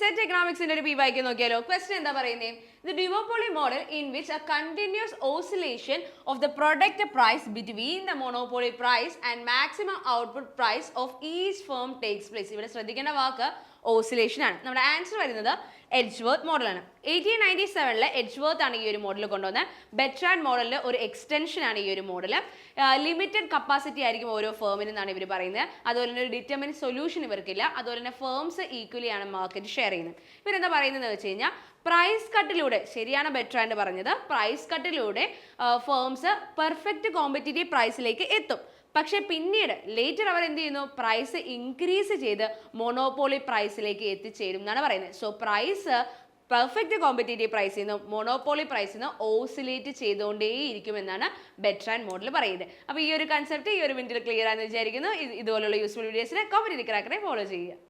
Set എക്കണോമിക്സിന്റെ ഒരു P വായിക്കാൻ നോക്കിയാലോ. ക്വസ്റ്റൻ എന്താ പറയുന്നത്? The duopoly model in which a continuous oscillation of the product price between the monopoly price and maximum output price of each firm takes place. ഇവിടെ ശ്രദ്ധിക്കേണ്ട വാക്ക് oscillation ആണ്. നമ്മുടെ answer വരുന്നത് എഡ്ജ്വർത്ത് മോഡലാണ്. 1897 എഡ്ജ്വർത്ത് ആണ് ഈ ഒരു മോഡൽ കൊണ്ടുവന്നത്. ബെട്രാൻഡ് മോഡലിന്റെ ഒരു എക്സ്റ്റൻഷൻ ആണ് ഈ ഒരു മോഡൽ. ലിമിറ്റഡ് കപ്പാസിറ്റി ആയിരിക്കും ഓരോ ഫേമിനും എന്നാണ് ഇവർ പറയുന്നത്. അതുപോലെ തന്നെ ഒരു ഡിറ്റർമിൻ സൊല്യൂഷൻ ഇവർക്കില്ല. അതുപോലെ തന്നെ ഫേംസ് ഈക്വലി ആണ് മാർക്കറ്റ് ഷെയർ ചെയ്യുന്നത്. ഇവരെന്താ പറയുന്നത് വെച്ച് കഴിഞ്ഞാൽ പ്രൈസ് കട്ടിലൂടെ, ശരിയാണ് ബെട്രാൻഡ് പറഞ്ഞത്, പ്രൈസ് കട്ടിലൂടെ ഫേംസ് പെർഫെക്റ്റ് കോമ്പറ്റീറ്റീവ് പ്രൈസിലേക്ക് എത്തും. പക്ഷെ പിന്നീട് ലേറ്റർ അവർ എന്ത് ചെയ്യുന്നു? പ്രൈസ് ഇൻക്രീസ് ചെയ്ത് മൊണോപോളി പ്രൈസിലേക്ക് എത്തിച്ചേരും എന്നാണ് പറയുന്നത്. സോ പ്രൈസ് പെർഫെക്റ്റ് കോമ്പറ്റീറ്റീവ് പ്രൈസിൽ നിന്ന് മൊണോപോളി പ്രൈസിൽ നിന്ന് ഓസിലേറ്റ് ചെയ്തുകൊണ്ടേയിരിക്കുമെന്നാണ് ബെട്രാൻഡ് മോഡൽ പറയുന്നത്. അപ്പോൾ ഈ ഒരു കൺസെപ്റ്റ് ഈ ഒരു മിനിറ്റിൽ ക്ലിയർ ആണെന്ന് വിചാരിക്കുന്നു. ഇതുപോലുള്ള യൂസ്ഫുൾ വീഡിയോസിനെ കോമ്പറ്റീറ്റീവ് ക്രാക്കറെ ഫോളോ ചെയ്യുക.